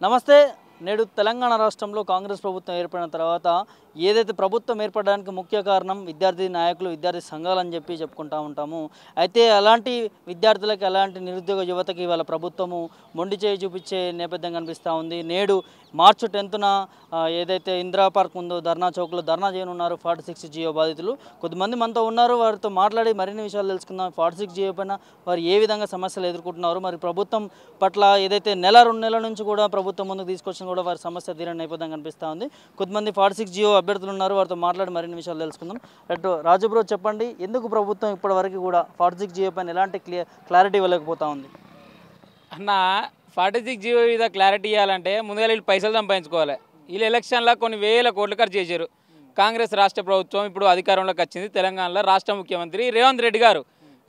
నమస్తే. నేడు తెలంగాణ రాష్ట్రంలో కాంగ్రెస్ ప్రభుత్వం ఏర్పడిన తర్వాత ఏదైతే ప్రభుత్వం ఏర్పడడానికి ముఖ్య కారణం విద్యార్థి నాయకులు, విద్యార్థి సంఘాలని చెప్పుకుంటూ ఉంటాము. అయితే అలాంటి విద్యార్థులకు, అలాంటి నిరుద్యోగ యువతకి ఇవాళ ప్రభుత్వము మొండి చేయి చూపించే నేపథ్యం కనిపిస్తూ ఉంది. నేడు మార్చి 10న ఏదైతే ఇందిరా పార్క్ ఉందో ధర్నా చౌక్లో ధర్నా చేయనున్నారు 46 జియో బాధితులు. కొద్దిమంది మనతో ఉన్నారు, వారితో మాట్లాడి మరిన్ని విషయాలు తెలుసుకుందాం. 46 జియో పైన వారు ఏ విధంగా సమస్యలు ఎదుర్కొంటున్నారు, మరి ప్రభుత్వం పట్ల ఏదైతే నెల 2 నెలల నుంచి కూడా ప్రభుత్వం ముందుకు తీసుకొచ్చిన కూడా వారి సమస్య తీరని నేపథ్యం కనిపిస్తూ ఉంది. కొద్దిమంది 46 జియో అభ్యర్థులు ఉన్నారు, వారితో మాట్లాడి మరిన్ని విషయాలు తెలుసుకుందాం. అటు రాజుబ్రో చెప్పండి, ఎందుకు ప్రభుత్వం ఇప్పటి వరకు కూడా 46 జియో పైన ఎలాంటి క్లారిటీ ఇవ్వలేకపోతా ఉంది? అన్న 46 జియో మీద క్లారిటీ ఇవ్వాలంటే ముందుగా వీళ్ళు పైసలు సంపాదించుకోవాలి. వీళ్ళు ఎలక్షన్లో కొన్ని వేల కోట్లు ఖర్చు చేశారు. కాంగ్రెస్ రాష్ట్ర ప్రభుత్వం ఇప్పుడు అధికారంలోకి వచ్చింది. తెలంగాణలో రాష్ట్ర ముఖ్యమంత్రి రేవంత్ రెడ్డి గారు.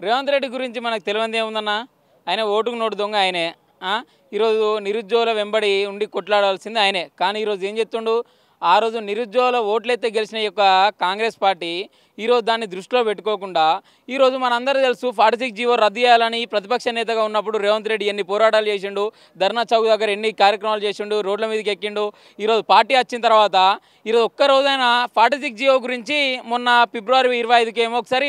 రేవంత్ రెడ్డి గురించి మనకు తెలియదు ఏముందన్న, ఆయన ఓటుకు నోటు దొంగ ఆయనే. ఈరోజు నిరుద్యోగుల వెంబడి ఉండి కొట్లాడాల్సింది ఆయనే. కానీ ఈరోజు ఏం చెప్తుండు, ఆ రోజు నిరుద్యోగుల ఓట్లయితే గెలిచిన యొక్క కాంగ్రెస్ పార్టీ ఈరోజు దాన్ని దృష్టిలో పెట్టుకోకుండా ఈరోజు మనందరూ తెలుసు 46 జియో రద్దు చేయాలని ప్రతిపక్ష నేతగా ఉన్నప్పుడు రేవంత్ రెడ్డి ఎన్ని పోరాటాలు చేసిండు, ధర్నా చౌక్ దగ్గర ఎన్ని కార్యక్రమాలు చేసిండు, రోడ్ల మీదకి ఎక్కిండు. ఈరోజు పార్టీ వచ్చిన తర్వాత ఈరోజు ఒక్కరోజైనా 46 జియో గురించి మొన్న ఫిబ్రవరి 25కి ఏమో ఒకసారి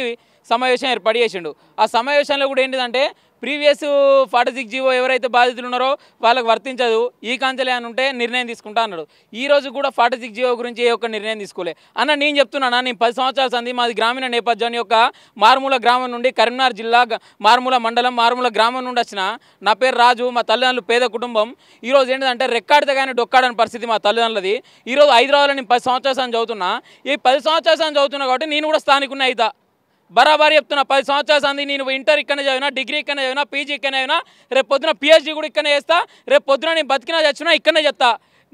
సమావేశం ఏర్పాటు చేసిండు. ఆ సమావేశంలో కూడా ఏంటిదంటే ప్రీవియస్ 46 జియో ఎవరైతే బాధితులు ఉన్నారో వాళ్ళకి వర్తించదు, ఈ కాంచెలే అని ఉంటే నిర్ణయం తీసుకుంటా అన్నాడు. ఈ రోజు కూడా 46 జియో గురించి ఏ ఒక్క నిర్ణయం తీసుకోలే. అన్న నేను చెప్తున్నాను, నేను 10 సంవత్సరాల సంది మాది గ్రామీణ నేపథ్యాన్ని యొక్క మారుమూల గ్రామం నుండి కరీంనగర్ జిల్లా మారుమూల మండలం మారుమూల గ్రామం నుండి వచ్చిన నా పేరు రాజు. మా తల్లిదండ్రులు పేద కుటుంబం. ఈరోజు ఏంటంటే రెక్కాడితే కానీ డొక్కాడని పరిస్థితి మా తల్లిదండ్రులది. ఈరోజు హైదరాబాద్లో నేను 10 సంవత్సరాల సంది చదువుతున్నా. ఈ 10 సంవత్సరాల సంది చదువుతున్నా కాబట్టి నేను కూడా స్థానికున్నా అవుతా. బరాబరి చెప్తున్నా, 10 సంవత్సరాల సంది నేను ఇంటర్ ఇక్కడనే చదివినా, డిగ్రీ ఇక్కడనే చదివినా, పీజీ ఇక్కడనే చదివినా, రేపు పొద్దున పిహెచ్డీ కూడా ఇక్కడనే చేస్తా, రేపు పొద్దున నేను బతికినా చచ్చినా ఇక్కడనే చెప్తా.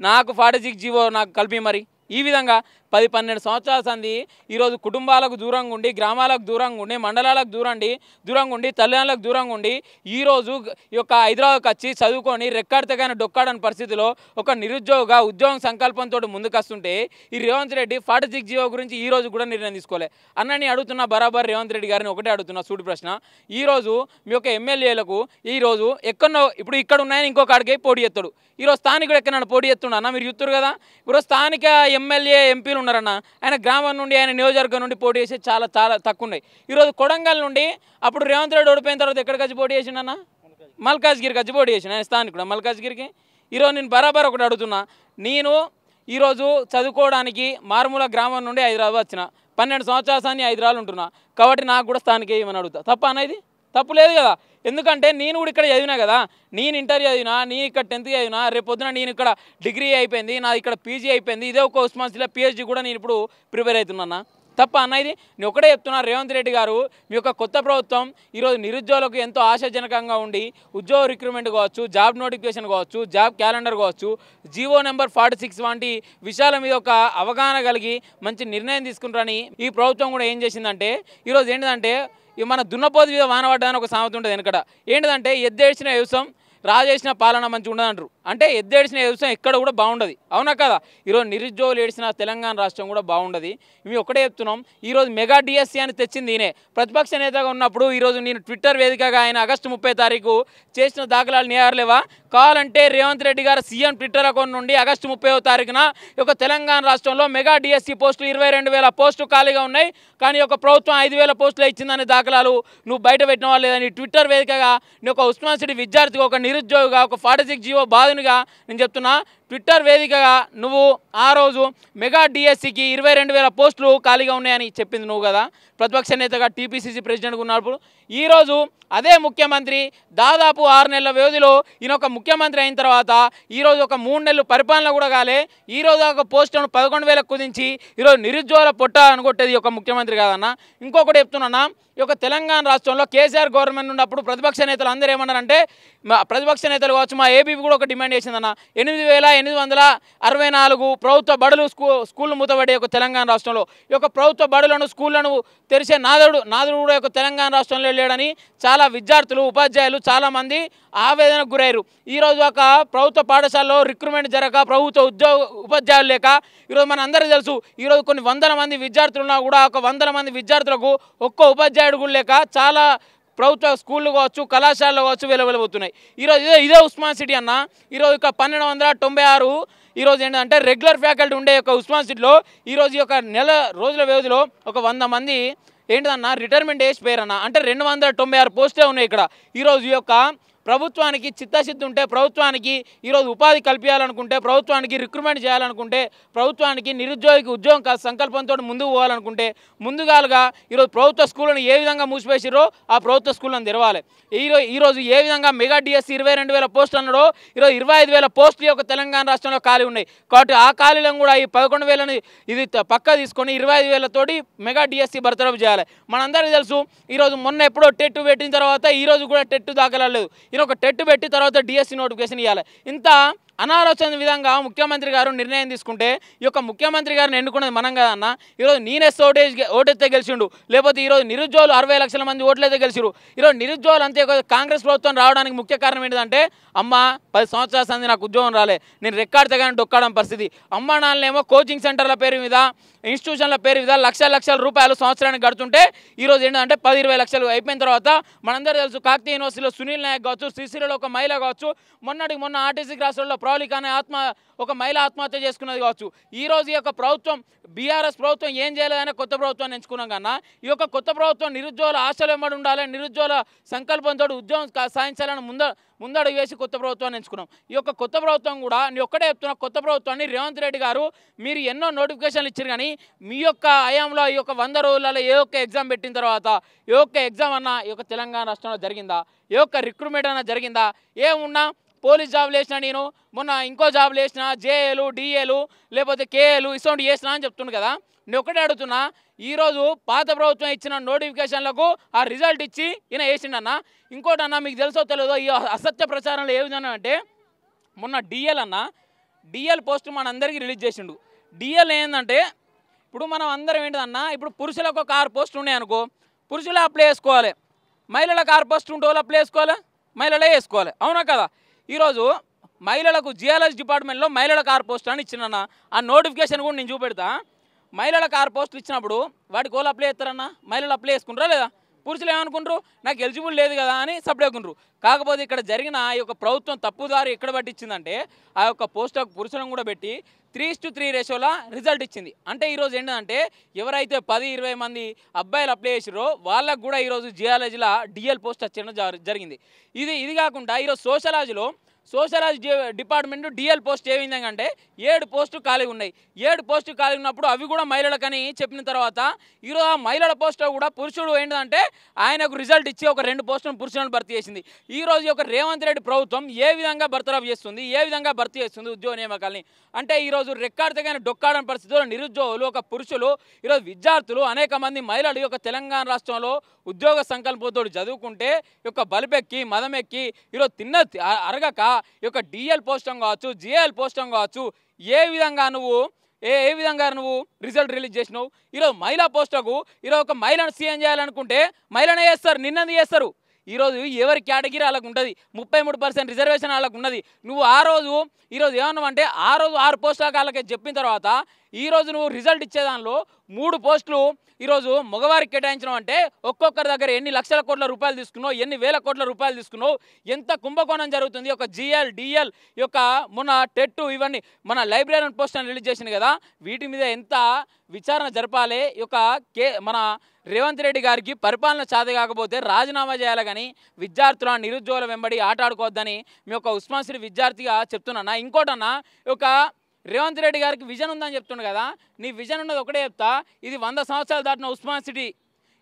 నాకు 46 జియో నాకు కలిపి మరి ఈ విధంగా 10-12 సంవత్సరాల సంది ఈరోజు కుటుంబాలకు దూరంగా ఉండి, గ్రామాలకు దూరంగా ఉండి, మండలాలకు దూరంగా ఉండి, తల్లిదండ్రులకు దూరంగా ఉండి ఈరోజు ఈ యొక్క హైదరాబాద్కి వచ్చి చదువుకొని రెక్కాడితే కానీ డొక్కాడని పరిస్థితిలో ఒక నిరుద్యోగ ఉద్యోగం సంకల్పంతో ముందుకు వస్తుంటే ఈ రేవంత్ రెడ్డి 46 జియో గురించి ఈరోజు కూడా నిర్ణయం తీసుకోలే. అన్నని అడుగుతున్నా, బరాబర్ రేవంత్ రెడ్డి గారిని ఒకటే అడుగుతున్నా, సూటి ప్రశ్న. ఈరోజు మీ యొక్క ఎమ్మెల్యేలకు ఈరోజు ఎక్కడో ఇప్పుడు ఇక్కడ ఉన్నాయని ఇంకొక ఆడికి పోటీ చేస్తాడు. ఈరోజు స్థానికుడు ఎక్కడన్నా పోటీ చేస్తున్నా మీరు చూస్తారు కదా. ఇప్పుడు స్థానిక ఎమ్మెల్యే ఎంపీలు ఉన్నారన్న, ఆయన గ్రామం నుండి ఆయన నియోజకవర్గం నుండి పోటీ చేసి చాలా తక్కువ ఉన్నాయి. ఈరోజు కొడంగల్ నుండి అప్పుడు రేవంత్ రెడ్డి ఓడిపోయిన తర్వాత ఎక్కడికి వచ్చి పోటీ చేసిండన్న, మల్కాజ్గిరికి వచ్చి పోటీ చేసిన ఆయన స్థానికుడు మల్కాజ్గిరికి. ఈరోజు నేను బరాబర్ ఒకటి అడుగుతున్నా, నేను ఈరోజు చదువుకోవడానికి మారుమూల గ్రామం నుండి హైదరాబాద్ వచ్చిన 12 సంవత్సరాల సార్ని హైదరాబాద్ ఉంటున్నా కాబట్టి నాకు కూడా స్థానిక ఏమని అడుగుతా. తప్ప అనేది తప్పు లేదు కదా. ఎందుకంటే నేను కూడా ఇక్కడ చదివినా కదా, నేను ఇంటర్ చదివినా, నేను ఇక్కడ 10th చదివినా, రేపు పొద్దున నేను ఇక్కడ డిగ్రీ అయిపోయింది, నా ఇక్కడ పీజీ అయిపోయింది, ఇదే ఒక ఉస్మానియాలో పిహెచ్డీ కూడా నేను ఇప్పుడు ప్రిపేర్ అవుతున్నా. తప్ప అన్నది నేను ఒకటే చెప్తున్నా, రేవంత్ రెడ్డి గారు మీ యొక్క కొత్త ప్రభుత్వం ఈరోజు నిరుద్యోగులకు ఎంతో ఆశాజనకంగా ఉండి ఉద్యోగ రిక్రూట్మెంట్ కావచ్చు, జాబ్ నోటిఫికేషన్ కావచ్చు, జాబ్ క్యాలెండర్ కావచ్చు, జీవో నెంబర్ 46 వంటి విషయాల మీద ఒక అవగాహన కలిగి మంచి నిర్ణయం తీసుకుంటారని ఈ ప్రభుత్వం కూడా ఏం చేసిందంటే ఈరోజు ఏంటిదంటే మన దున్నపోతు మీద వానపడ్డాని ఒక సామెత ఉంటుంది వెనకడ. ఏంటిదంటే ఎద్దేడ్చిన వ్యవసాయం రాజేసిన పాలన మంచిగా ఉండదంటారు. అంటే ఎద్దేడిసిన వ్యవసాయం ఎక్కడ కూడా బాగుండదు, అవునా కదా. ఈరోజు నిరుద్యోగులు ఏడిసిన తెలంగాణ రాష్ట్రం కూడా బాగుండదు. మేము ఒకటే చెప్తున్నాం, ఈరోజు మెగా డిఎస్సీ అని తెచ్చింది ఈయనే. ప్రతిపక్ష నేతగా ఉన్నప్పుడు ఈరోజు నేను ట్విట్టర్ వేదికగా ఆయన ఆగస్టు 30 తారీఖు చేసిన దాఖలాలు నేరలేవా కావాలంటే రేవంత్ రెడ్డి గారు సీఎం ట్విట్టర్ అకౌంట్ నుండి ఆగస్టు 30వ తారీఖున ఒక తెలంగాణ రాష్ట్రంలో మెగా డిఎస్సీ పోస్టులు 22,000 పోస్టులు ఖాళీగా ఉన్నాయి, కానీ ఒక ప్రభుత్వం 5,000 పోస్టులు ఇచ్చిందనే దాఖలాలు నువ్వు బయట పెట్టిన వాళ్ళు లేదని ట్విట్టర్ వేదికగా నీ ఒక ఉస్మాన్ సిటీ విద్యార్థిగా, ఒక నిరుద్యోగిగా, ఒక 46 జియో బాధునిగా నేను చెప్తున్నా, ట్విట్టర్ వేదికగా నువ్వు ఆ రోజు మెగా డిఎస్సికి 22,000 పోస్టులు ఖాళీగా ఉన్నాయని చెప్పింది నువ్వు కదా ప్రతిపక్ష నేతగా, టీపీసీసీ ప్రెసిడెంట్గా ఉన్నప్పుడు. ఈరోజు అదే ముఖ్యమంత్రి దాదాపు 6 నెలల వ్యవధిలో ఈయన ఒక ముఖ్యమంత్రి అయిన తర్వాత ఈరోజు ఒక 3 నెలలు పరిపాలన కూడా కాలే, ఈరోజు ఒక పోస్టులను 11,000 కుదించి ఈరోజు నిరుద్యోగుల పొట్ట అనుకొట్టేది ఒక ముఖ్యమంత్రి కాదన్న. ఇంకొకటి చెప్తున్నా, ఈ యొక్క తెలంగాణ రాష్ట్రంలో కేసీఆర్ గవర్నమెంట్ ఉన్నప్పుడు ప్రతిపక్ష నేతలు అందరూ ఏమన్నారంటే, ప్రతిపక్ష నేతలు కావచ్చు మా ఏబీపీ కూడా ఒక డిమాండ్ చేసిందన్న, 8,864 ప్రభుత్వ బడులు స్కూళ్ళు మూతపడే ఒక తెలంగాణ రాష్ట్రంలో ఈ యొక్క ప్రభుత్వ బడులను స్కూళ్లను తెరిచే నాదుడు కూడా యొక్క తెలంగాణ రాష్ట్రంలో లేడని చాలా విద్యార్థులు, ఉపాధ్యాయులు చాలామంది ఆవేదనకు గురయ్యారు. ఈరోజు ఒక ప్రభుత్వ పాఠశాలలో రిక్రూట్మెంట్ జరగక, ప్రభుత్వ ఉపాధ్యాయులు లేక ఈరోజు మన అందరికీ తెలుసు, ఈరోజు కొన్ని 100 మంది విద్యార్థులున్నా కూడా ఒక 100 మంది విద్యార్థులకు ఒక్క ఉపాధ్యాయుడు కూడా లేక చాలా ప్రభుత్వ స్కూళ్ళు కావచ్చు, కళాశాలలు కావచ్చు వెలువెలబోతున్నాయి. ఈరోజు ఇదే ఉస్మాన్ సిటీ అన్న. ఈరోజు ఒక 1296 ఈరోజు ఏంటంటే రెగ్యులర్ ఫ్యాకల్టీ ఉండే యొక్క ఉస్మాన్ సిటీలో ఈరోజు ఈ యొక్క నెల రోజుల వ్యవధిలో ఒక 100 మంది ఏంటిదన్న రిటైర్మెంట్ ఏజ్ పేరన్న. అంటే 296 పోస్టులే ఉన్నాయి ఇక్కడ. ఈరోజు ఈ యొక్క ప్రభుత్వానికి చిత్తశుద్ధి ఉంటే, ప్రభుత్వానికి ఈరోజు ఉపాధి కల్పించాలనుకుంటే, ప్రభుత్వానికి రిక్రూట్మెంట్ చేయాలనుకుంటే, ప్రభుత్వానికి నిరుద్యోగికి ఉద్యోగం సంకల్పంతో ముందుకు పోవాలనుకుంటే ముందుగాలుగా ఈరోజు ప్రభుత్వ స్కూళ్ళను ఏ విధంగా మూసివేసిరో ఆ ప్రభుత్వ స్కూళ్ళను తెరవాలి. ఈరోజు ఏ విధంగా మెగా డిఎస్సి 22,000 పోస్టులు అన్నాడో ఈరోజు 25,000 పోస్టులు యొక్క తెలంగాణ రాష్ట్రంలో ఖాళీ ఉన్నాయి. కాబట్టి ఆ ఖాళీలను కూడా ఈ 11,000ని ఇది పక్కా తీసుకొని 25,000 తోటి మెగా డిఎస్సి బర్తరఫ్ చేయాలి. మనందరికీ తెలుసు ఈరోజు మొన్న ఎప్పుడో టెట్ పెట్టిన తర్వాత ఈరోజు కూడా టెట్ దాఖలాలేదు. ఒక టెట్ పెట్టి తర్వాత డిఎస్సి నోటిఫికేషన్ ఇవ్వాలి. ఇంత అనాలోచన విధంగా ముఖ్యమంత్రి గారు నిర్ణయం తీసుకుంటే ఈ యొక్క ముఖ్యమంత్రి గారిని ఎన్నుకున్నది మనం కదన్న. ఈరోజు నేనేస్తే ఓటైతే గెలిచిండు, లేకపోతే ఈరోజు నిరుద్యోగులు 60 లక్షల మంది ఓట్లయితే గెలిచిరు. ఈరోజు నిరుద్యోగులు అంతే కాంగ్రెస్ ప్రభుత్వం రావడానికి ముఖ్య కారణం ఏంటంటే అమ్మ 10 సంవత్సరాల సంది నాకు ఉద్యోగం రాలే, నేను రెక్కాడితే కానీ డొక్కడం పరిస్థితి. అమ్మ నాన్నలేమో కోచింగ్ సెంటర్ల పేరు మీద, ఇన్స్టిట్యూషన్ల పేరు మీద లక్షల రూపాయలు సంవత్సరానికి గడుతుంటే ఈరోజు ఏంటంటే 10-20 లక్షలు అయిపోయిన తర్వాత మనందరూ తెలుసు కాకతీయ యూనివర్సిటీలో సునీల్ నాయక్ కావచ్చు, శ్రీశ్రీలో ఒక మహిళ కావచ్చు, మొన్న ఆర్టీసీ క్రాస్లో ప్రౌలిక అనే ఒక మహిళ ఆత్మహత్య చేసుకున్నది కావచ్చు. ఈరోజు ఈ యొక్క ప్రభుత్వం బీఆర్ఎస్ ప్రభుత్వం ఏం చేయలేదని కొత్త ప్రభుత్వాన్ని ఎంచుకున్నాం కన్నా ఈ యొక్క కొత్త ప్రభుత్వం నిరుద్యోగుల ఆశలు వెంబడి ఉండాలి, నిరుద్యోగుల సంకల్పంతో ఉద్యోగం సాధించాలని ముందడుగు వేసి కొత్త ప్రభుత్వాన్ని ఎంచుకున్నాం. ఈ యొక్క కొత్త ప్రభుత్వం కూడా నేను ఒక్కటే చెప్తున్నా, కొత్త ప్రభుత్వాన్ని రేవంత్ రెడ్డి గారు మీరు ఎన్నో నోటిఫికేషన్లు ఇచ్చారు కానీ మీ యొక్క హయాంలో ఈ యొక్క 100 రోజులలో ఏ ఒక్క ఎగ్జామ్ పెట్టిన తర్వాత ఏ ఒక్క ఎగ్జామ్ అన్నా ఈ యొక్క తెలంగాణ రాష్ట్రంలో జరిగిందా? ఏ ఒక్క రిక్రూట్మెంట్ అన్నా జరిగిందా? ఏమున్నా పోలీస్ జాబులు వేసినా, నేను మొన్న ఇంకో జాబులు వేసిన, జేఏలు, డిఏలు లేకపోతే కేఏలు ఇసోంటి వేసినా అని చెప్తున్నాను కదా. నేను ఒకటే అడుగుతున్నా, ఈరోజు పాత ప్రభుత్వం ఇచ్చిన నోటిఫికేషన్లకు ఆ రిజల్ట్ ఇచ్చి ఈయన వేసిండన్న. ఇంకోటి అన్న మీకు తెలుసో తెలియదో ఈ అసత్య ప్రచారంలో ఏ విధంగా అంటే మొన్న డిఎల్ పోస్ట్ మనందరికీ రిలీజ్ చేసిండు. డిఎల్ ఏంటంటే ఇప్పుడు మనం అందరం ఏంటన్నా, ఇప్పుడు పురుషులకు ఒక 6 పోస్టులు ఉన్నాయి అనుకో, పురుషులే అప్లై చేసుకోవాలి, మహిళలకు 6 పోస్టులు ఉంటే వాళ్ళు అప్లై చేసుకోవాలి, మహిళలే వేసుకోవాలి, అవునా కదా? ఈరోజు మహిళలకు జియాలజీ డిపార్ట్మెంట్లో మహిళలకు 6 పోస్టులు అని ఇచ్చినన్న. ఆ నోటిఫికేషన్ కూడా నేను చూపెడతా. మహిళలకు 6 పోస్టులు ఇచ్చినప్పుడు వాటికి వాళ్ళు అప్లై చేస్తారన్న, మహిళలు అప్లై చేసుకుంటారా లేదా? పురుషులు ఏమనుకుంటారు, నాకు ఎలిజిబుల్ లేదు కదా అని సపరేకుంటారు. కాకపోతే ఇక్కడ జరిగిన ఈ యొక్క ప్రభుత్వం తప్పుదారి ఎక్కడ పట్టించిందంటే ఆ యొక్క పోస్టులకు పురుషులను కూడా పెట్టి 3:3 రేషియోలో రిజల్ట్ ఇచ్చింది. అంటే ఈరోజు ఏంటంటే ఎవరైతే 10-20 మంది అబ్బాయిలు అప్లై చేసిరో వాళ్ళకు కూడా ఈరోజు జియాలజీలో డిఎల్ పోస్ట్ వచ్చేయడం జరిగింది. ఇది కాకుండా ఈరోజు సోషలాజీ డిపార్ట్మెంట్ డిఎల్ పోస్ట్ ఏ విధంగా అంటే 7 పోస్టులు ఖాళీ ఉన్నాయి. 7 పోస్టులు ఖాళీ ఉన్నప్పుడు అవి కూడా మహిళలకని చెప్పిన తర్వాత ఈరోజు ఆ మహిళల పోస్టులో కూడా పురుషుడు ఏంటంటే ఆయనకు రిజల్ట్ ఇచ్చి ఒక 2 పోస్టులను పురుషులను భర్తీ చేసింది. ఈరోజు ఒక రేవంత్ రెడ్డి ప్రభుత్వం ఏ విధంగా బర్తరఫ్ చేస్తుంది, ఏ విధంగా భర్తీ చేస్తుంది ఉద్యోగ నియామకాలని అంటే ఈరోజు రెక్కాడితే కానీ డొక్కాడని పరిస్థితుల్లో నిరుద్యోగులు, ఒక పురుషులు, ఈరోజు విద్యార్థులు, అనేక మంది మహిళలు యొక్క తెలంగాణ రాష్ట్రంలో ఉద్యోగ సంకల్పంతో చదువుకుంటే ఈ యొక్క బలిపెక్కి మదమెక్కి ఈరోజు అరగక ఈ యొక్క డిఎల్ పోస్టం కావచ్చు, జిఎల్ పోస్టం కావచ్చు ఏ విధంగా నువ్వు రిజల్ట్ రిలీజ్ చేసినావు. ఈరోజు మహిళా పోస్టుకు ఈరోజు ఒక మహిళను సీఎం చేయాలనుకుంటే మహిళనే చేస్తారు, నిన్నది చేస్తారు. ఈరోజు ఎవరి కేటగిరీ వాళ్ళకు ఉంటుంది, 33% రిజర్వేషన్ వాళ్ళకు ఉన్నది. నువ్వు ఈరోజు ఏమన్నావంటే ఆ రోజు 6 పోస్టుల వాళ్ళకి చెప్పిన తర్వాత ఈరోజు నువ్వు రిజల్ట్ ఇచ్చేదానిలో 3 పోస్టులు ఈరోజు మగవారికి కేటాయించడం అంటే ఒక్కొక్కరి దగ్గర ఎన్ని లక్షల కోట్ల రూపాయలు తీసుకున్నావు, ఎన్ని వేల కోట్ల రూపాయలు తీసుకున్నావు, ఎంత కుంభకోణం జరుగుతుంది. ఒక జిఎల్ డిఎల్ యొక్క మొన్న టెట్ ఇవన్నీ మన లైబ్రరీ పోస్ట్ అని రిలీజ్ చేసింది కదా, వీటి మీద ఎంత విచారణ జరపాలి. ఈ యొక్క మన రేవంత్ రెడ్డి గారికి పరిపాలన చేత కాకపోతే రాజీనామా చేయాలి కానీ విద్యార్థుల నిరుద్యోగుల వెంబడి ఆట ఆడుకోవద్దని మీ యొక్క ఉస్మాన్ సిటీ విద్యార్థిగా చెప్తున్నా. ఇంకోటన్నా ఒక రేవంత్ రెడ్డి గారికి విజన్ ఉందని చెప్తుండు కదా, నీ విజన్ ఉన్నది ఒకటే చెప్తా, ఇది 100 సంవత్సరాలు దాటిన ఉస్మాన్ సిటీ.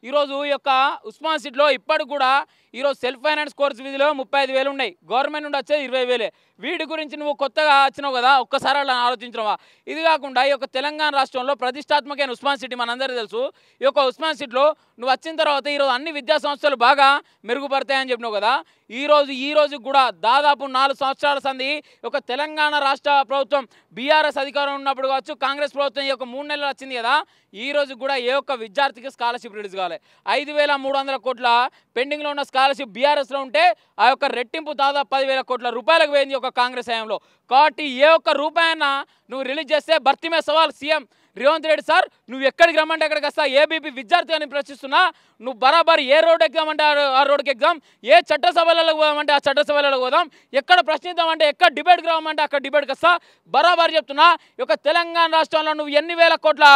ఈరోజు ఈ యొక్క ఉస్మాన్ సిటీలో ఇప్పటికి కూడా ఈరోజు సెల్ఫ్ ఫైనాన్స్ కోర్సు విధిలో 35,000 ఉన్నాయి, గవర్నమెంట్ నుండి వచ్చేది 20,000. వీటి గురించి నువ్వు కొత్తగా వచ్చినావు కదా, ఒక్కసారి అలా ఆలోచించడమా? ఇది కాకుండా ఈ యొక్క తెలంగాణ రాష్ట్రంలో ప్రతిష్టాత్మకమైన ఉస్మాన్ సిటీ మనందరికీ తెలుసు. ఈ యొక్క ఉస్మాన్ సిటీలో నువ్వు వచ్చిన తర్వాత ఈరోజు అన్ని విద్యా సంస్థలు బాగా మెరుగుపడతాయని చెప్పినావు కదా. ఈ రోజు కూడా దాదాపు 4 సంవత్సరాల సంది ఒక తెలంగాణ రాష్ట్ర ప్రభుత్వం బీఆర్ఎస్ అధికారం ఉన్నప్పుడు కావచ్చు, కాంగ్రెస్ ప్రభుత్వం ఈ యొక్క 3 నెలలు వచ్చింది కదా, ఈ రోజు కూడా ఏ ఒక్క విద్యార్థికి స్కాలర్షిప్ రిలీజ్ కావాలి. 5,300 కోట్ల పెండింగ్లో ఉన్న స్కాలర్షిప్ బీఆర్ఎస్లో ఉంటే ఆ యొక్క రెట్టింపు దాదాపు 10,000 కోట్ల రూపాయలకు పోయింది ఒక కాంగ్రెస్ హయాంలో. కాబట్టి ఏ ఒక్క రూపాయన్నా నువ్వు రిలీజ్ చేస్తే భర్తీ మే సవాల్ సీఎం రేవంత్ రెడ్డి సార్ నువ్వు ఎక్కడికి రమ్మంటే ఎక్కడికి వస్తా, ఏబీపీ విద్యార్థి అని ప్రశ్నిస్తున్నా, నువ్వు బరాబర్ ఏ రోడ్ ఎగ్జామ్ అంటే ఆ రోడ్కి ఎగ్జామ్, ఏ చట్టసభలలో పోదామంటే ఆ చట్టసభలలో పోదాం, ఎక్కడ ప్రశ్నిద్దామంటే ఎక్కడ డిబేట్కి రావమంటే అక్కడ డిబేట్కి వస్తా, బరాబర్ చెప్తున్నా. ఈ యొక్క తెలంగాణ రాష్ట్రంలో నువ్వు ఎన్ని వేల కోట్ల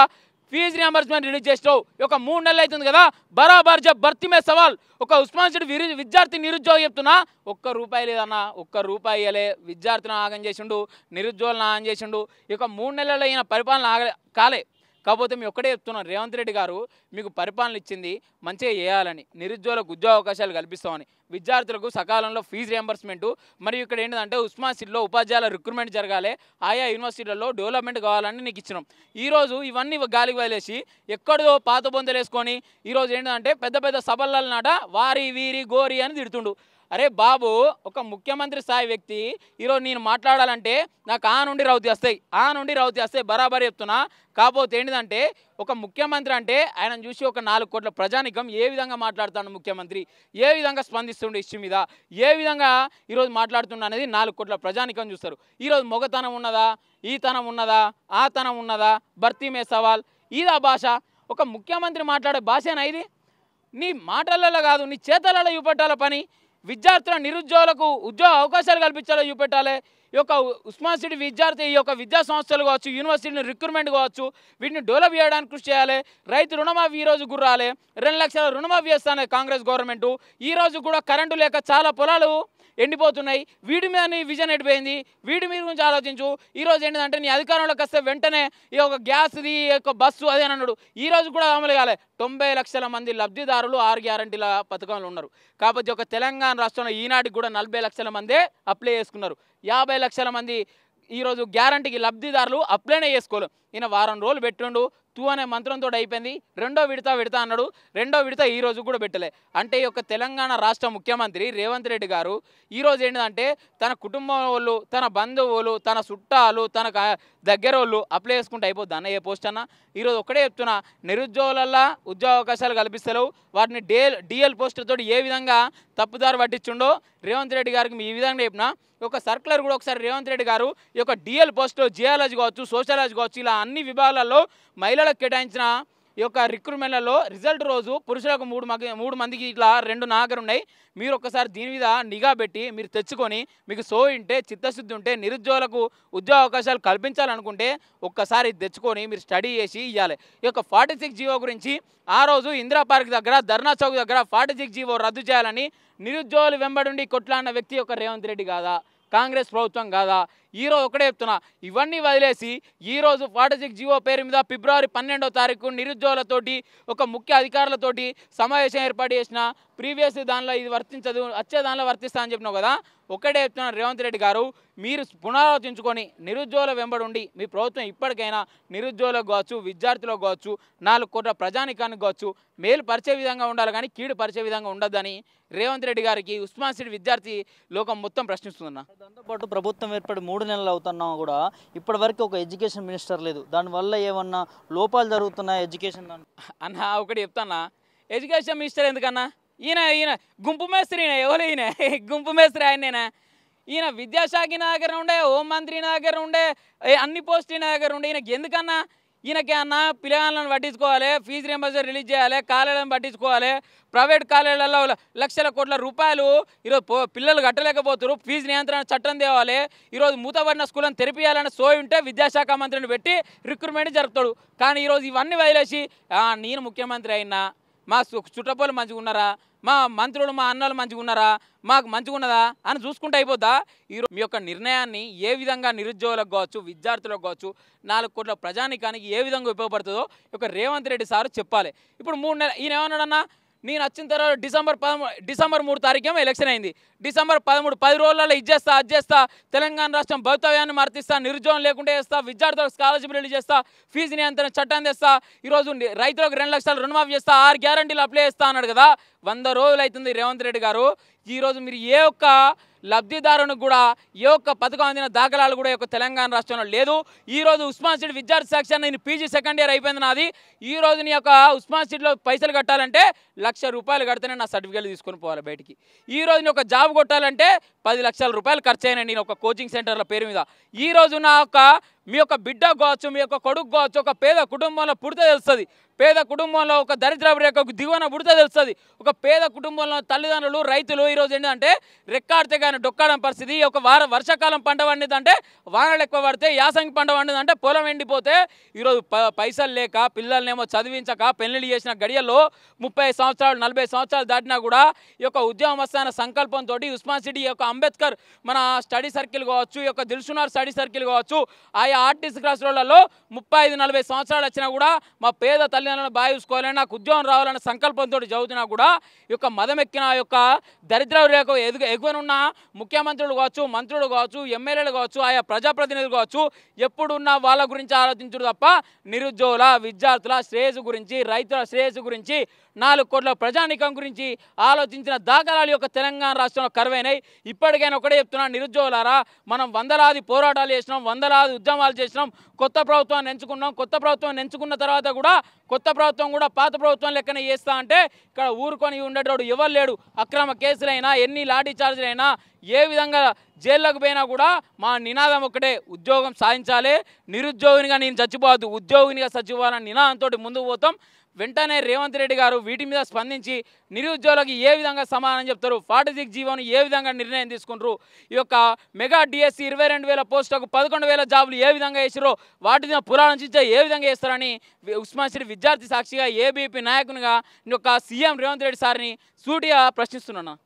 ఫీజు రియంబర్స్మెంట్ రిలీజ్ చేసినావు, ఒక 3 నెలలు అవుతుంది కదా, బరాబర్ భర్తీ మే సవాల్. ఒక ఉస్మాన్ సిటీ విద్యార్థి నిరుద్యోగం చెప్తున్నా, ₹1 లేదన్నా, ₹1 ఇవ్వలే, విద్యార్థిని ఆగం చేసిండు, నిరుద్యోగులను ఆగం చేసిండు. ఇక 3 నెలల్లో అయిన పరిపాలన కాలే. కాకపోతే మేము ఒక్కడే చెప్తున్నాం, రేవంత్ రెడ్డి గారు మీకు పరిపాలన ఇచ్చింది మంచిగా చేయాలని, నిరుద్యోగులకు ఉద్యోగ అవకాశాలు కల్పిస్తామని, విద్యార్థులకు సకాలంలో ఫీజు రియంబర్స్మెంటు, మరియు ఇక్కడ ఏంటంటే ఉస్మాన్ సిటీలో ఉపాధ్యాయుల రిక్రూట్మెంట్ జరగాలి, ఆయా యూనివర్సిటీలలో డెవలప్మెంట్ కావాలని నీకు ఇచ్చినాం. ఈరోజు ఇవన్నీ గాలికి వదిలేసి ఎక్కడో పాత బొందలు వేసుకొని ఈరోజు ఏంటంటే పెద్ద పెద్ద సభల నాట వారి వీరి గోరి అని తిడుతుండు. అరే బాబు, ఒక ముఖ్యమంత్రి స్థాయి వ్యక్తి ఈరోజు నేను మాట్లాడాలంటే నాకు ఆ నుండి రౌతి వస్తాయి బరాబర్ చెప్తున్నా. కాకపోతే ఏంటిదంటే ఒక ముఖ్యమంత్రి అంటే ఆయన చూసి ఒక 4 కోట్ల ప్రజానికం ఏ విధంగా మాట్లాడుతాడు ముఖ్యమంత్రి, ఏ విధంగా స్పందిస్తుండే ఇష్యూ మీద, ఏ విధంగా ఈరోజు మాట్లాడుతున్నా అనేది 4 కోట్ల ప్రజానికం చూస్తారు. ఈరోజు మొగతనం ఉన్నదా, ఈ తనం ఉన్నదా, ఆ తనం ఉన్నదా, భర్తీ మే సవాల్, ఇదా భాష? ఒక ముఖ్యమంత్రి మాట్లాడే భాషేనా ఇది? నీ మాటలలో కాదు, నీ చేతలలో చూపెట్టాల పని. విద్యార్థుల నిరుద్యోగులకు ఉద్యోగ అవకాశాలు కల్పించాలో చూపెట్టాలి. ఈ యొక్క ఉస్మాన్ సిటీ విద్యార్థి ఈ యొక్క విద్యా సంస్థలు కావచ్చు, యూనివర్సిటీని రిక్రూట్మెంట్ కావచ్చు, వీటిని డెవలప్ చేయడానికి కృషి చేయాలి. రైతు రుణమాఫీ ఈరోజు గుర్రాలే, 2 లక్షల రుణమాఫీ చేస్తానే కాంగ్రెస్ గవర్నమెంటు. ఈరోజు కూడా కరెంటు లేక చాలా పొలాలు ఎండిపోతున్నాయి. వీడి మీద నీ విజన్ ఎడిపోయింది, వీడి మీద గురించి ఆలోచించు. ఈరోజు ఏంటంటే నీ అధికారంలోకి వస్తే వెంటనే ఈ యొక్క గ్యాస్ది, ఈ యొక్క బస్సు అదే అని అన్నాడు. ఈరోజు కూడా అమలు కాలే. 90 లక్షల మంది లబ్ధిదారులు 6 గ్యారంటీల పథకంలో ఉన్నారు. కాకపోతే ఒక తెలంగాణ రాష్ట్రంలో ఈనాటికి కూడా 40 లక్షల మందే అప్లై చేసుకున్నారు. 50 లక్షల మంది ఈరోజు గ్యారంటీకి లబ్ధిదారులు అప్లైనే చేసుకోలేం. ఈయన వారం రోజులు పెట్టిండు, తూ అనే మంత్రంతో అయిపోయింది. రెండో విడత అన్నాడు, రెండో విడత ఈరోజు కూడా పెట్టలే. అంటే ఈ యొక్క తెలంగాణ రాష్ట్ర ముఖ్యమంత్రి రేవంత్ రెడ్డి గారు ఈరోజు ఏంటంటే తన కుటుంబం వాళ్ళు, తన బంధువులు, తన చుట్టాలు, తన దగ్గర వాళ్ళు అప్లై చేసుకుంటే అయిపోద్ది అన్న ఏ పోస్ట్ అన్న. ఈరోజు ఒక్కడే చెప్తున్నా, నిరుద్యోగులల్లో ఉద్యోగ అవకాశాలు కల్పిస్తలేవు, వాటిని డిఎల్ పోస్టులతో ఏ విధంగా తప్పుదారు పట్టించుండో రేవంత్ రెడ్డి గారికి మీ ఈ విధంగా చెప్పిన ఒక సర్కులర్ కూడా ఒకసారి రేవంత్ రెడ్డి గారు ఈ యొక్క డిఎల్ పోస్టులో జియాలజీ కావచ్చు, సోషాలజీ కావచ్చు, ఇలా అన్ని విభాగాలలో మహిళలకు కేటాయించిన ఈ యొక్క రిక్రూట్మెంట్లలో రిజల్ట్ రోజు పురుషులకు 3 మందికి ఇట్లా 2 నాగరు ఉన్నాయి. మీరు ఒక్కసారి దీని మీద నిఘా పెట్టి మీరు తెచ్చుకొని, మీకు ఉంటే, చిత్తశుద్ధి ఉంటే, నిరుద్యోగులకు ఉద్యోగ అవకాశాలు కల్పించాలనుకుంటే ఒక్కసారి తెచ్చుకొని మీరు స్టడీ చేసి ఇవ్వాలి. ఈ యొక్క 46 జీవో గురించి ఆ రోజు ఇందిరా పార్క్ దగ్గర, ధర్నా చౌక్ దగ్గర 46 జీవో రద్దు చేయాలని నిరుద్యోగులు వెంబడుండి కొట్లాడిన వ్యక్తి యొక్క రేవంత్ రెడ్డి కాదా, కాంగ్రెస్ ప్రభుత్వం కాదా? ఈరోజు ఒకటే చెప్తున్నా, ఇవన్నీ వదిలేసి ఈరోజు 46 జీవో పేరు మీద ఫిబ్రవరి 12వ తారీఖు నిరుద్యోగులతోటి ఒక ముఖ్య అధికారులతోటి సమావేశం ఏర్పాటు చేసిన, ప్రీవియస్ దానిలో ఇది వర్తించదు, వచ్చే దానిలో వర్తిస్తా అని చెప్పినావు కదా. ఒకటే చెప్తున్నా రేవంత్ రెడ్డి గారు, మీరు పునరాలోచించుకొని నిరుద్యోగుల వెంబడుండి మీ ప్రభుత్వం ఇప్పటికైనా నిరుద్యోగులకు కావచ్చు, విద్యార్థులకు కావచ్చు, 4 కోట్ల ప్రజానికానికి కావచ్చు మేలు పరిచే విధంగా ఉండాలి, కానీ కీడు పరిచే విధంగా ఉండొద్దని రేవంత్ రెడ్డి గారికి ఉస్మాన్ సిటీ విద్యార్థి లోకం మొత్తం ప్రశ్నిస్తుందన్న. దాంతోపాటు ప్రభుత్వం ఏర్పడి 3 నెలలు అవుతున్నా కూడా ఇప్పటివరకు ఒక ఎడ్యుకేషన్ మినిస్టర్ లేదు. దానివల్ల ఏమన్నా లోపాలు జరుగుతున్నాయి ఎడ్యుకేషన్ అన్న? ఒకటి చెప్తాన్నా, ఎడ్యుకేషన్ మినిస్టర్ ఎందుకన్నా? ఈయన గుంపు మేస్త్రి, ఎవరు ఈయన గుంపు మేస్త్రి ఆయనేనా? ఈయన విద్యాశాఖ నా దగ్గర ఉండే, హోంమంత్రి నా దగ్గర ఉండే, అన్ని పోస్టులు నా దగ్గర ఉండే. ఈయనకి ఎందుకన్నా? ఈయనకి అన్న పిల్లగాళ్ళను పట్టించుకోవాలి, ఫీజు రియంబర్స్మెంట్ రిలీజ్ చేయాలి, కాలేజీలను పట్టించుకోవాలి. ప్రైవేట్ కాలేజీలలో లక్షల కోట్ల రూపాయలు ఈరోజు పిల్లలు కట్టలేకపోతారు, ఫీజు నియంత్రణ చట్టం తేవాలి. ఈరోజు మూతపడిన స్కూళ్ళని తెరిపియాలని ఉంటే విద్యాశాఖ మంత్రిని పెట్టి రిక్రూట్మెంట్ జరుపుతాడు. కానీ ఈరోజు ఇవన్నీ వదిలేసి నేను ముఖ్యమంత్రి అయినా, మా చుట్టపోలు మంచిగా ఉన్నారా, మా మంత్రులు మా అన్నలు మంచిగా ఉన్నారా, మాకు మంచిగా ఉన్నదా అని చూసుకుంటే అయిపోద్దా? ఈరోజు మీ యొక్క నిర్ణయాన్ని ఏ విధంగా నిరుద్యోగులకు కావచ్చు, విద్యార్థులకు కావచ్చు, 4 కోట్ల ప్రజానికానికి ఏ విధంగా ఉపయోగపడుతుందో ఒక రేవంత్ రెడ్డి సార్ చెప్పాలి. ఇప్పుడు 3 నెలలు ఈయన ఏమన్నాడన్నా, నేను వచ్చిన తర్వాత డిసెంబర్ 3 తారీఖేమో ఎలక్షన్ అయింది, డిసెంబర్ 13 10 రోజులలో ఇచ్చేస్తా, అది చేస్తా, తెలంగాణ రాష్ట్రం భవితవ్యాన్ని మార్తిస్తా, నిరుద్యోగం లేకుండా చేస్తా, విద్యార్థులకు స్కాలర్షిప్ రిలీజ్ చేస్తా, ఫీజు నియంత్రణ చట్టం తెస్తా, ఈరోజు రైతులకు 2 లక్షలు రుణమాఫీ చేస్తా, 6 గ్యారంటీలు అప్లై చేస్తా అన్నాడు కదా. 100 రోజులు అవుతుంది రేవంత్ రెడ్డి గారు. ఈరోజు మీరు ఏ ఒక్క లబ్ధిదారునికి కూడా ఏ ఒక్క పథకం అందిన దాఖలాలు కూడా యొక్క తెలంగాణ రాష్ట్రంలో లేదు. ఈరోజు ఉస్మాన్ సిటీ విద్యార్థి సెక్షన్ నేను పీజీ సెకండ్ ఇయర్ అయిపోయింది నాది. ఈరోజు నీ యొక్క ఉస్మాన్ సిటీలో పైసలు కట్టాలంటే ₹1,00,000 కడితేనే నా సర్టిఫికేట్ తీసుకొని పోవాలి బయటికి. ఈరోజు నీ ఒక జాబ్ కొట్టాలంటే ₹10 లక్షల ఖర్చు అయినాయి నేను ఒక కోచింగ్ సెంటర్ల పేరు మీద. ఈరోజు నా యొక్క మీ యొక్క బిడ్డ కావచ్చు, మీ యొక్క కొడుకు కావచ్చు, ఒక పేద కుటుంబంలో పుడితే తెలుస్తుంది. పేద కుటుంబంలో ఒక దరిద్ర రేఖకు దిగువన పుడితే తెలుస్తుంది. ఒక పేద కుటుంబంలో తల్లిదండ్రులు రైతులు ఈరోజు ఏంటంటే రెక్కాడితే కానీ డొక్కాడం పరిస్థితి. ఒక వర్షాకాలం పంట పండిదంటే వానలు ఎక్కువ పడితే, యాసంగి పంట పండిదంటే పొలం ఎండిపోతే ఈరోజు పైసలు లేక పిల్లల్నేమో చదివించక పెళ్లిళ్ళు చేసిన గడియల్లో 30 సంవత్సరాలు 40 సంవత్సరాలు దాటినా కూడా ఈ యొక్క ఉద్యమం వస్తున్న సంకల్పంతో ఉస్మాన్ సిటీ యొక్క అంబేద్కర్ మన స్టడీ సర్కిల్ కావచ్చు, ఈ యొక్క దిల్సునార్ స్టడీ సర్కిల్ కావచ్చు, ఆయా ఆర్టీసీ క్రాస్ రోడ్లలో 35-40 సంవత్సరాలు వచ్చినా కూడా మా పేద తల్లిదండ్రులను బాగా చూసుకోవాలని, నాకు ఉద్యోగం రావాలన్న సంకల్పంతో చదువుతున్నా కూడా ఈ యొక్క మదమెక్కిన యొక్క దరిద్ర రేఖ ఎగువనున్న ముఖ్యమంత్రులు కావచ్చు, మంత్రులు కావచ్చు, ఎమ్మెల్యేలు కావచ్చు, ఆయా ప్రజాప్రతినిధులు కావచ్చు, ఎప్పుడున్న వాళ్ళ గురించి ఆలోచించడు తప్ప నిరుద్యోగుల విద్యార్థుల శ్రేయస్సు గురించి, రైతుల శ్రేయస్సు గురించి, 4 కోట్ల ప్రజానీకం గురించి ఆలోచించిన దాఖలాలు యొక్క తెలంగాణ రాష్ట్రంలో కరువైనాయి. ఇప్పటికైనా ఒకటే చెప్తున్నా, నిరుద్యోగులారా, మనం వందలాది పోరాటాలు చేసినాం, వందలాది ఉద్యమాలు చేసినాం, కొత్త ప్రభుత్వాన్ని ఎంచుకున్నాం. కొత్త ప్రభుత్వం ఎంచుకున్న తర్వాత కూడా కొత్త ప్రభుత్వం కూడా పాత ప్రభుత్వం లెక్కనే చేస్తా అంటే ఇక్కడ ఊరుకొని ఉండేటోడు ఎవరు లేడు. అక్రమ కేసులైనా, ఎన్ని లాఠీ చార్జీలైనా, ఏ విధంగా జైల్లోకి పోయినా కూడా మా నినాదం ఒకటే, ఉద్యోగం సాధించాలి. నిరుద్యోగినిగా నేను చచ్చిపోవద్దు, ఉద్యోగినిగా చచ్చిపోవాలని నినాదంతో ముందుకు పోతాం. వెంటనే రేవంత్ రెడ్డి గారు వీటి మీద స్పందించి నిరుద్యోగులకు ఏ విధంగా సమాధానం చెప్తారు, 46 జీవోను ఏ విధంగా నిర్ణయం తీసుకుంటారు, ఈ యొక్క మెగా డిఎస్సి 22,000 పోస్టులకు 11,000 జాబులు ఏ విధంగా వేసారో వాటి మీద పురాణించే ఏ విధంగా వేస్తారని ఉస్మాన్ సిటీ విద్యార్థి సాక్షిగా ఏబీపీ నాయకునిగా ఈ యొక్క సీఎం రేవంత్ రెడ్డి సార్ని సూటిగా ప్రశ్నిస్తున్నాను.